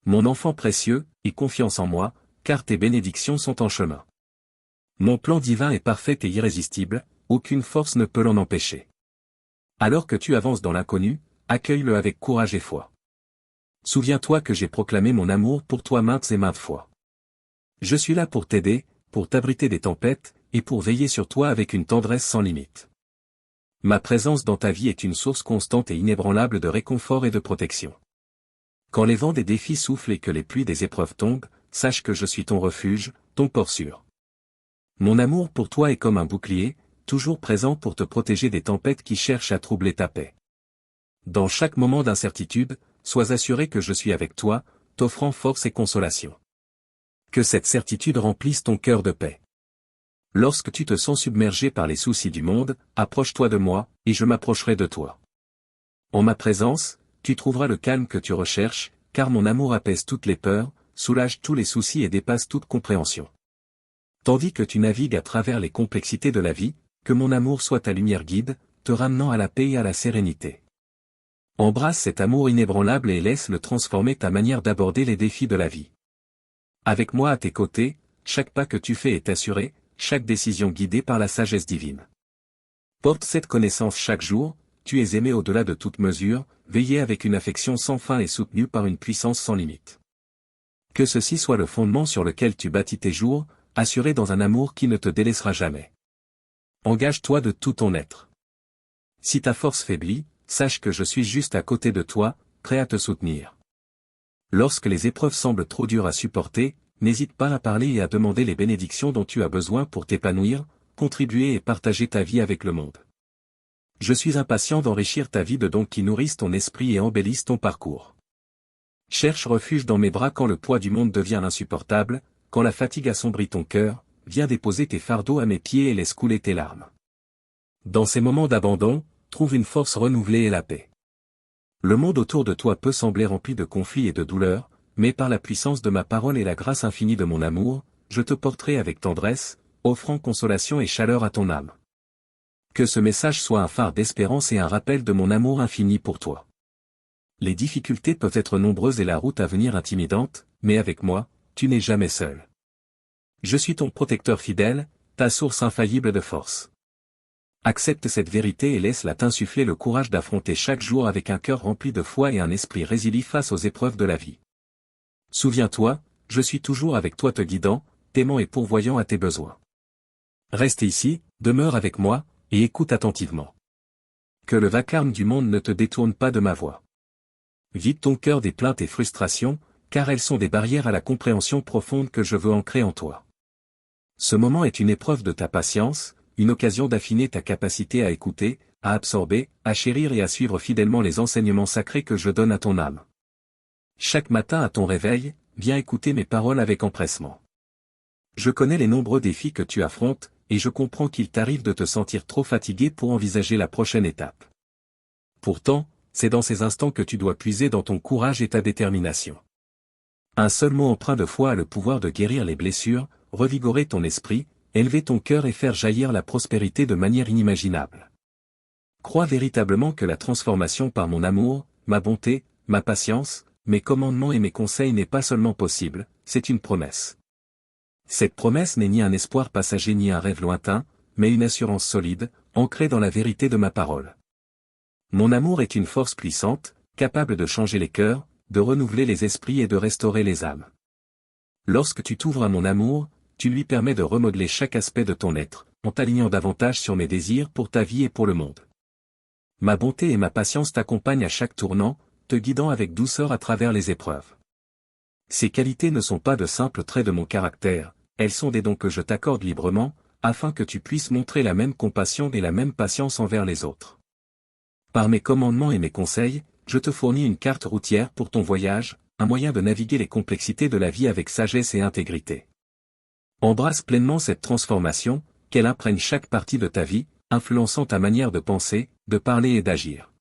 Mon enfant précieux, aie confiance en moi, car tes bénédictions sont en chemin. Mon plan divin est parfait et irrésistible, aucune force ne peut l'en empêcher. Alors que tu avances dans l'inconnu, accueille-le avec courage et foi. Souviens-toi que j'ai proclamé mon amour pour toi maintes et maintes fois. Je suis là pour t'aider, pour t'abriter des tempêtes, et pour veiller sur toi avec une tendresse sans limite. Ma présence dans ta vie est une source constante et inébranlable de réconfort et de protection. Quand les vents des défis soufflent et que les pluies des épreuves tombent, sache que je suis ton refuge, ton port sûr. Mon amour pour toi est comme un bouclier, toujours présent pour te protéger des tempêtes qui cherchent à troubler ta paix. Dans chaque moment d'incertitude, sois assuré que je suis avec toi, t'offrant force et consolation. Que cette certitude remplisse ton cœur de paix. Lorsque tu te sens submergé par les soucis du monde, approche-toi de moi, et je m'approcherai de toi. En ma présence, tu trouveras le calme que tu recherches, car mon amour apaise toutes les peurs, soulage tous les soucis et dépasse toute compréhension. Tandis que tu navigues à travers les complexités de la vie, que mon amour soit ta lumière guide, te ramenant à la paix et à la sérénité. Embrasse cet amour inébranlable et laisse-le transformer ta manière d'aborder les défis de la vie. Avec moi à tes côtés, chaque pas que tu fais est assuré, chaque décision guidée par la sagesse divine. Porte cette connaissance chaque jour, tu es aimé au-delà de toute mesure, veillé avec une affection sans fin et soutenu par une puissance sans limite. Que ceci soit le fondement sur lequel tu bâtis tes jours, assuré dans un amour qui ne te délaissera jamais. Engage-toi de tout ton être. Si ta force faiblit, sache que je suis juste à côté de toi, prêt à te soutenir. Lorsque les épreuves semblent trop dures à supporter, n'hésite pas à parler et à demander les bénédictions dont tu as besoin pour t'épanouir, contribuer et partager ta vie avec le monde. Je suis impatient d'enrichir ta vie de dons qui nourrissent ton esprit et embellissent ton parcours. Cherche refuge dans mes bras quand le poids du monde devient insupportable, quand la fatigue assombrit ton cœur, viens déposer tes fardeaux à mes pieds et laisse couler tes larmes. Dans ces moments d'abandon, trouve une force renouvelée et la paix. Le monde autour de toi peut sembler rempli de conflits et de douleurs, mais par la puissance de ma parole et la grâce infinie de mon amour, je te porterai avec tendresse, offrant consolation et chaleur à ton âme. Que ce message soit un phare d'espérance et un rappel de mon amour infini pour toi. Les difficultés peuvent être nombreuses et la route à venir intimidante, mais avec moi, tu n'es jamais seul. Je suis ton protecteur fidèle, ta source infaillible de force. Accepte cette vérité et laisse-la t'insuffler le courage d'affronter chaque jour avec un cœur rempli de foi et un esprit résili face aux épreuves de la vie. Souviens-toi, je suis toujours avec toi te guidant, t'aimant et pourvoyant à tes besoins. Reste ici, demeure avec moi, et écoute attentivement. Que le vacarme du monde ne te détourne pas de ma voix. Vide ton cœur des plaintes et frustrations, car elles sont des barrières à la compréhension profonde que je veux ancrer en toi. Ce moment est une épreuve de ta patience, une occasion d'affiner ta capacité à écouter, à absorber, à chérir et à suivre fidèlement les enseignements sacrés que je donne à ton âme. Chaque matin à ton réveil, viens écouter mes paroles avec empressement. Je connais les nombreux défis que tu affrontes, et je comprends qu'il t'arrive de te sentir trop fatigué pour envisager la prochaine étape. Pourtant, c'est dans ces instants que tu dois puiser dans ton courage et ta détermination. Un seul mot empreint de foi a le pouvoir de guérir les blessures, revigorer ton esprit, élever ton cœur et faire jaillir la prospérité de manière inimaginable. Crois véritablement que la transformation par mon amour, ma bonté, ma patience, mes commandements et mes conseils n'est pas seulement possible, c'est une promesse. Cette promesse n'est ni un espoir passager ni un rêve lointain, mais une assurance solide, ancrée dans la vérité de ma parole. Mon amour est une force puissante, capable de changer les cœurs, de renouveler les esprits et de restaurer les âmes. Lorsque tu t'ouvres à mon amour, tu lui permets de remodeler chaque aspect de ton être, en t'alignant davantage sur mes désirs pour ta vie et pour le monde. Ma bonté et ma patience t'accompagnent à chaque tournant, te guidant avec douceur à travers les épreuves. Ces qualités ne sont pas de simples traits de mon caractère, elles sont des dons que je t'accorde librement, afin que tu puisses montrer la même compassion et la même patience envers les autres. Par mes commandements et mes conseils, je te fournis une carte routière pour ton voyage, un moyen de naviguer les complexités de la vie avec sagesse et intégrité. Embrasse pleinement cette transformation, qu'elle imprègne chaque partie de ta vie, influençant ta manière de penser, de parler et d'agir.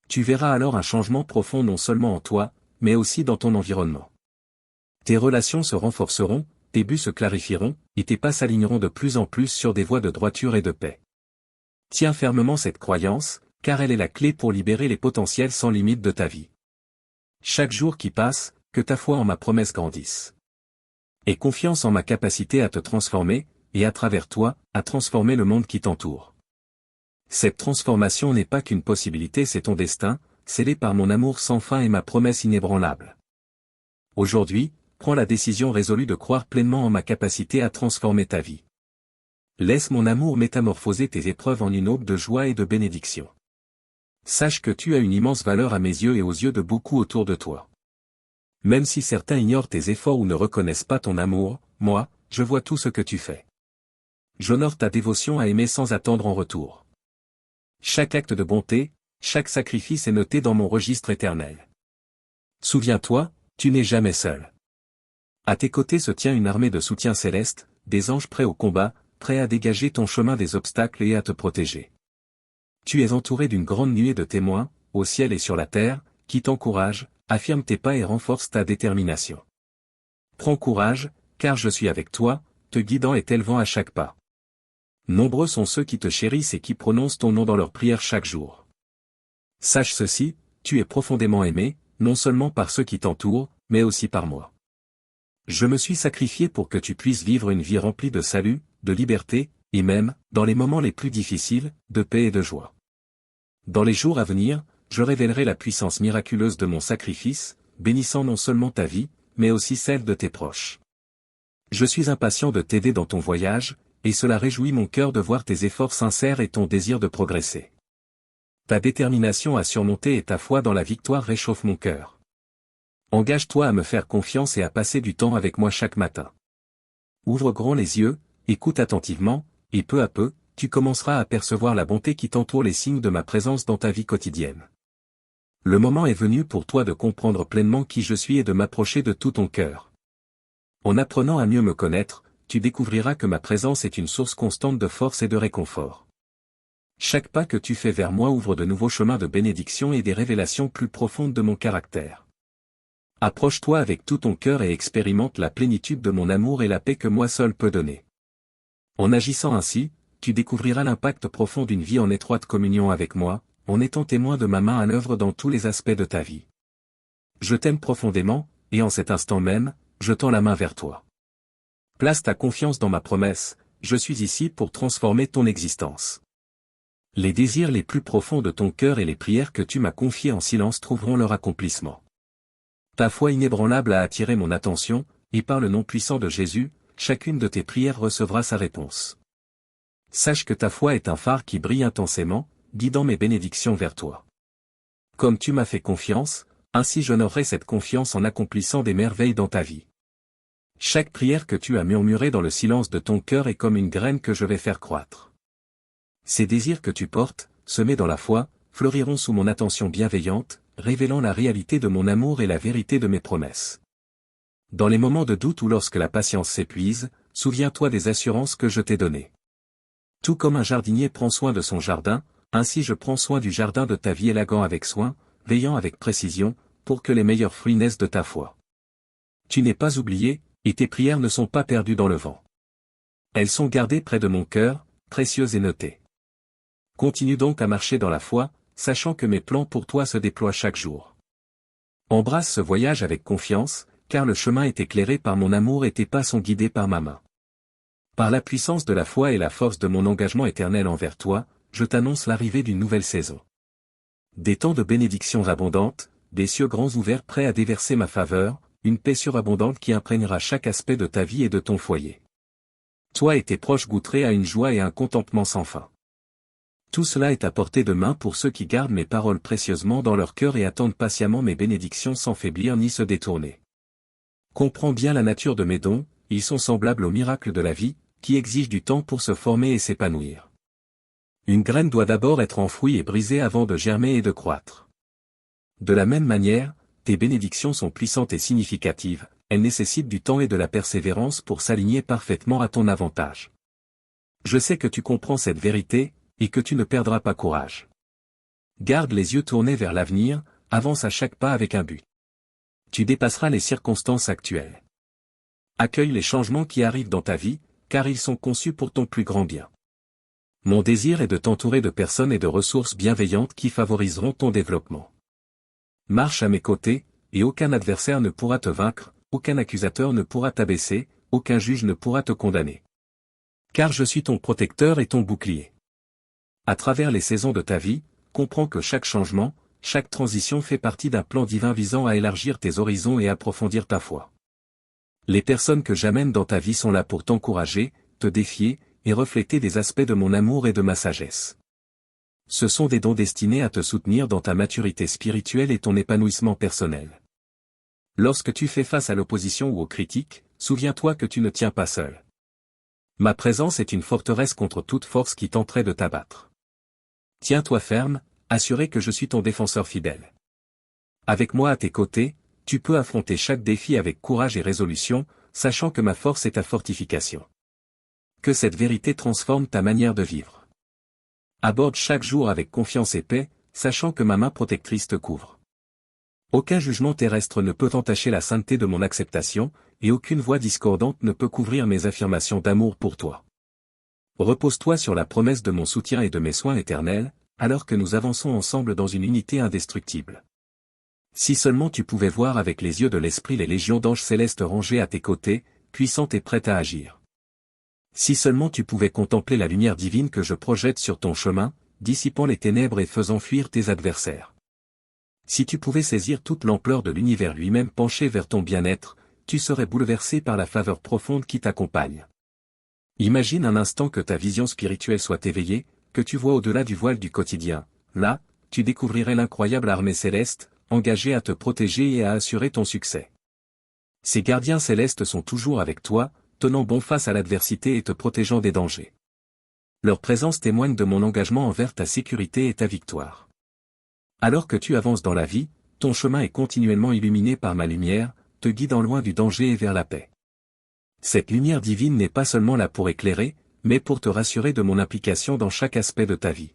Tu verras alors un changement profond non seulement en toi, mais aussi dans ton environnement. Tes relations se renforceront, tes buts se clarifieront, et tes pas s'aligneront de plus en plus sur des voies de droiture et de paix. Tiens fermement cette croyance, car elle est la clé pour libérer les potentiels sans limite de ta vie. Chaque jour qui passe, que ta foi en ma promesse grandisse. Aie confiance en ma capacité à te transformer, et à travers toi, à transformer le monde qui t'entoure. Cette transformation n'est pas qu'une possibilité, c'est ton destin, scellé par mon amour sans fin et ma promesse inébranlable. Aujourd'hui, prends la décision résolue de croire pleinement en ma capacité à transformer ta vie. Laisse mon amour métamorphoser tes épreuves en une aube de joie et de bénédiction. Sache que tu as une immense valeur à mes yeux et aux yeux de beaucoup autour de toi. Même si certains ignorent tes efforts ou ne reconnaissent pas ton amour, moi, je vois tout ce que tu fais. J'honore ta dévotion à aimer sans attendre en retour. Chaque acte de bonté, chaque sacrifice est noté dans mon registre éternel. Souviens-toi, tu n'es jamais seul. À tes côtés se tient une armée de soutien céleste, des anges prêts au combat, prêts à dégager ton chemin des obstacles et à te protéger. Tu es entouré d'une grande nuée de témoins, au ciel et sur la terre, qui t'encouragent, affirment tes pas et renforcent ta détermination. Prends courage, car je suis avec toi, te guidant et t'élevant à chaque pas. Nombreux sont ceux qui te chérissent et qui prononcent ton nom dans leurs prières chaque jour. Sache ceci, tu es profondément aimé, non seulement par ceux qui t'entourent, mais aussi par moi. Je me suis sacrifié pour que tu puisses vivre une vie remplie de salut, de liberté, et même, dans les moments les plus difficiles, de paix et de joie. Dans les jours à venir, je révélerai la puissance miraculeuse de mon sacrifice, bénissant non seulement ta vie, mais aussi celle de tes proches. Je suis impatient de t'aider dans ton voyage, et cela réjouit mon cœur de voir tes efforts sincères et ton désir de progresser. Ta détermination à surmonter et ta foi dans la victoire réchauffe mon cœur. Engage-toi à me faire confiance et à passer du temps avec moi chaque matin. Ouvre grand les yeux, écoute attentivement, et peu à peu, tu commenceras à percevoir la bonté qui t'entoure, les signes de ma présence dans ta vie quotidienne. Le moment est venu pour toi de comprendre pleinement qui je suis et de m'approcher de tout ton cœur. En apprenant à mieux me connaître, tu découvriras que ma présence est une source constante de force et de réconfort. Chaque pas que tu fais vers moi ouvre de nouveaux chemins de bénédiction et des révélations plus profondes de mon caractère. Approche-toi avec tout ton cœur et expérimente la plénitude de mon amour et la paix que moi seul peux donner. En agissant ainsi, tu découvriras l'impact profond d'une vie en étroite communion avec moi, en étant témoin de ma main à l'œuvre dans tous les aspects de ta vie. Je t'aime profondément, et en cet instant même, je tends la main vers toi. Place ta confiance dans ma promesse, je suis ici pour transformer ton existence. Les désirs les plus profonds de ton cœur et les prières que tu m'as confiées en silence trouveront leur accomplissement. Ta foi inébranlable a attiré mon attention, et par le nom puissant de Jésus, chacune de tes prières recevra sa réponse. Sache que ta foi est un phare qui brille intensément, guidant mes bénédictions vers toi. Comme tu m'as fait confiance, ainsi j'honorerai cette confiance en accomplissant des merveilles dans ta vie. Chaque prière que tu as murmurée dans le silence de ton cœur est comme une graine que je vais faire croître. Ces désirs que tu portes, semés dans la foi, fleuriront sous mon attention bienveillante, révélant la réalité de mon amour et la vérité de mes promesses. Dans les moments de doute ou lorsque la patience s'épuise, souviens-toi des assurances que je t'ai données. Tout comme un jardinier prend soin de son jardin, ainsi je prends soin du jardin de ta vie, élaguant avec soin, veillant avec précision, pour que les meilleurs fruits naissent de ta foi. Tu n'es pas oublié, et tes prières ne sont pas perdues dans le vent. Elles sont gardées près de mon cœur, précieuses et notées. Continue donc à marcher dans la foi, sachant que mes plans pour toi se déploient chaque jour. Embrasse ce voyage avec confiance, car le chemin est éclairé par mon amour et tes pas sont guidés par ma main. Par la puissance de la foi et la force de mon engagement éternel envers toi, je t'annonce l'arrivée d'une nouvelle saison. Des temps de bénédictions abondantes, des cieux grands ouverts prêts à déverser ma faveur, une paix surabondante qui imprégnera chaque aspect de ta vie et de ton foyer. Toi et tes proches goûterez à une joie et un contentement sans fin. Tout cela est à portée de main pour ceux qui gardent mes paroles précieusement dans leur cœur et attendent patiemment mes bénédictions sans faiblir ni se détourner. Comprends bien la nature de mes dons, ils sont semblables aux miracles de la vie, qui exigent du temps pour se former et s'épanouir. Une graine doit d'abord être enfouie et brisée avant de germer et de croître. De la même manière, tes bénédictions sont puissantes et significatives, elles nécessitent du temps et de la persévérance pour s'aligner parfaitement à ton avantage. Je sais que tu comprends cette vérité, et que tu ne perdras pas courage. Garde les yeux tournés vers l'avenir, avance à chaque pas avec un but. Tu dépasseras les circonstances actuelles. Accueille les changements qui arrivent dans ta vie, car ils sont conçus pour ton plus grand bien. Mon désir est de t'entourer de personnes et de ressources bienveillantes qui favoriseront ton développement. Marche à mes côtés, et aucun adversaire ne pourra te vaincre, aucun accusateur ne pourra t'abaisser, aucun juge ne pourra te condamner. Car je suis ton protecteur et ton bouclier. À travers les saisons de ta vie, comprends que chaque changement, chaque transition fait partie d'un plan divin visant à élargir tes horizons et approfondir ta foi. Les personnes que j'amène dans ta vie sont là pour t'encourager, te défier, et refléter des aspects de mon amour et de ma sagesse. Ce sont des dons destinés à te soutenir dans ta maturité spirituelle et ton épanouissement personnel. Lorsque tu fais face à l'opposition ou aux critiques, souviens-toi que tu ne tiens pas seul. Ma présence est une forteresse contre toute force qui tenterait de t'abattre. Tiens-toi ferme, assuré que je suis ton défenseur fidèle. Avec moi à tes côtés, tu peux affronter chaque défi avec courage et résolution, sachant que ma force est ta fortification. Que cette vérité transforme ta manière de vivre. Aborde chaque jour avec confiance et paix, sachant que ma main protectrice te couvre. Aucun jugement terrestre ne peut entacher la sainteté de mon acceptation, et aucune voix discordante ne peut couvrir mes affirmations d'amour pour toi. Repose-toi sur la promesse de mon soutien et de mes soins éternels, alors que nous avançons ensemble dans une unité indestructible. Si seulement tu pouvais voir avec les yeux de l'esprit les légions d'anges célestes rangés à tes côtés, puissantes et prêtes à agir. Si seulement tu pouvais contempler la lumière divine que je projette sur ton chemin, dissipant les ténèbres et faisant fuir tes adversaires. Si tu pouvais saisir toute l'ampleur de l'univers lui-même penché vers ton bien-être, tu serais bouleversé par la faveur profonde qui t'accompagne. Imagine un instant que ta vision spirituelle soit éveillée, que tu vois au-delà du voile du quotidien. Là, tu découvrirais l'incroyable armée céleste, engagée à te protéger et à assurer ton succès. Ces gardiens célestes sont toujours avec toi, tenant bon face à l'adversité et te protégeant des dangers. Leur présence témoigne de mon engagement envers ta sécurité et ta victoire. Alors que tu avances dans la vie, ton chemin est continuellement illuminé par ma lumière, te guidant loin du danger et vers la paix. Cette lumière divine n'est pas seulement là pour éclairer, mais pour te rassurer de mon implication dans chaque aspect de ta vie.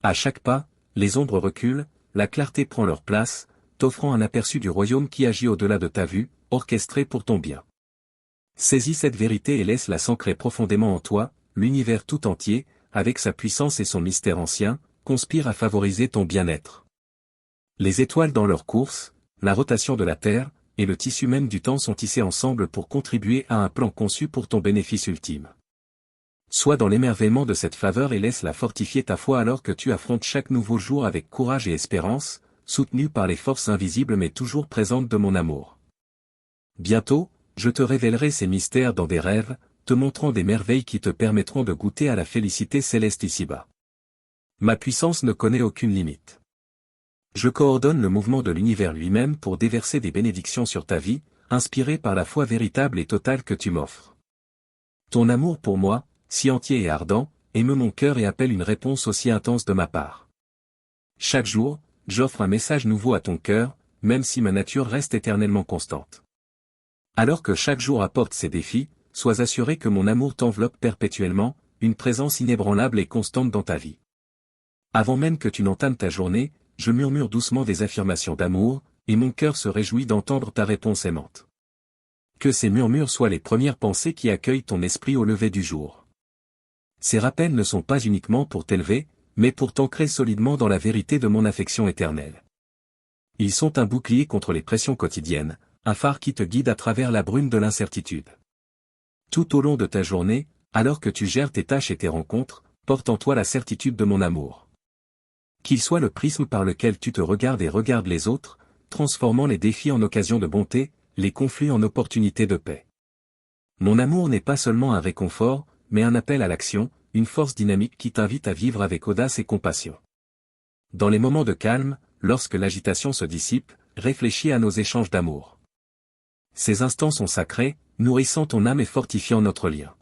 À chaque pas, les ombres reculent, la clarté prend leur place, t'offrant un aperçu du royaume qui agit au-delà de ta vue, orchestré pour ton bien. Saisis cette vérité et laisse-la s'ancrer profondément en toi, l'univers tout entier, avec sa puissance et son mystère ancien, conspire à favoriser ton bien-être. Les étoiles dans leur course, la rotation de la Terre, et le tissu même du temps sont tissés ensemble pour contribuer à un plan conçu pour ton bénéfice ultime. Sois dans l'émerveillement de cette faveur et laisse-la fortifier ta foi alors que tu affrontes chaque nouveau jour avec courage et espérance, soutenu par les forces invisibles mais toujours présentes de mon amour. Bientôt, je te révélerai ces mystères dans des rêves, te montrant des merveilles qui te permettront de goûter à la félicité céleste ici-bas. Ma puissance ne connaît aucune limite. Je coordonne le mouvement de l'univers lui-même pour déverser des bénédictions sur ta vie, inspirées par la foi véritable et totale que tu m'offres. Ton amour pour moi, si entier et ardent, émeut mon cœur et appelle une réponse aussi intense de ma part. Chaque jour, j'offre un message nouveau à ton cœur, même si ma nature reste éternellement constante. Alors que chaque jour apporte ses défis, sois assuré que mon amour t'enveloppe perpétuellement, une présence inébranlable et constante dans ta vie. Avant même que tu n'entames ta journée, je murmure doucement des affirmations d'amour, et mon cœur se réjouit d'entendre ta réponse aimante. Que ces murmures soient les premières pensées qui accueillent ton esprit au lever du jour. Ces rappels ne sont pas uniquement pour t'élever, mais pour t'ancrer solidement dans la vérité de mon affection éternelle. Ils sont un bouclier contre les pressions quotidiennes, un phare qui te guide à travers la brume de l'incertitude. Tout au long de ta journée, alors que tu gères tes tâches et tes rencontres, porte en toi la certitude de mon amour. Qu'il soit le prisme par lequel tu te regardes et regardes les autres, transformant les défis en occasions de bonté, les conflits en opportunités de paix. Mon amour n'est pas seulement un réconfort, mais un appel à l'action, une force dynamique qui t'invite à vivre avec audace et compassion. Dans les moments de calme, lorsque l'agitation se dissipe, réfléchis à nos échanges d'amour. Ces instants sont sacrés, nourrissant ton âme et fortifiant notre lien.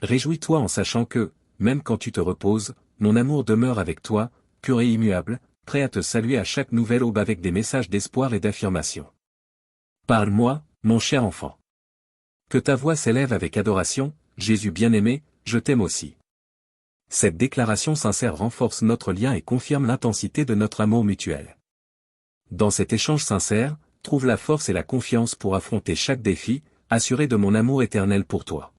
Réjouis-toi en sachant que, même quand tu te reposes, mon amour demeure avec toi, pur et immuable, prêt à te saluer à chaque nouvelle aube avec des messages d'espoir et d'affirmation. Parle-moi, mon cher enfant. Que ta voix s'élève avec adoration, Jésus bien-aimé, je t'aime aussi. Cette déclaration sincère renforce notre lien et confirme l'intensité de notre amour mutuel. Dans cet échange sincère, trouve la force et la confiance pour affronter chaque défi, assuré de mon amour éternel pour toi.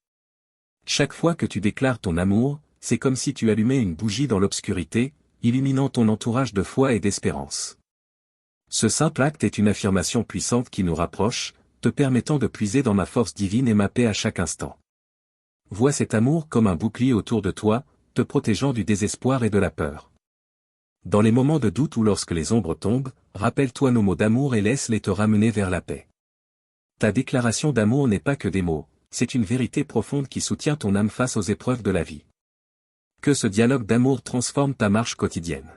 Chaque fois que tu déclares ton amour, c'est comme si tu allumais une bougie dans l'obscurité, illuminant ton entourage de foi et d'espérance. Ce simple acte est une affirmation puissante qui nous rapproche, te permettant de puiser dans ma force divine et ma paix à chaque instant. Vois cet amour comme un bouclier autour de toi, te protégeant du désespoir et de la peur. Dans les moments de doute ou lorsque les ombres tombent, rappelle-toi nos mots d'amour et laisse-les te ramener vers la paix. Ta déclaration d'amour n'est pas que des mots, c'est une vérité profonde qui soutient ton âme face aux épreuves de la vie. Que ce dialogue d'amour transforme ta marche quotidienne.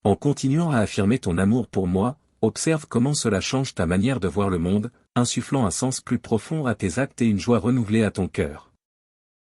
En continuant à affirmer ton amour pour moi, observe comment cela change ta manière de voir le monde, insufflant un sens plus profond à tes actes et une joie renouvelée à ton cœur.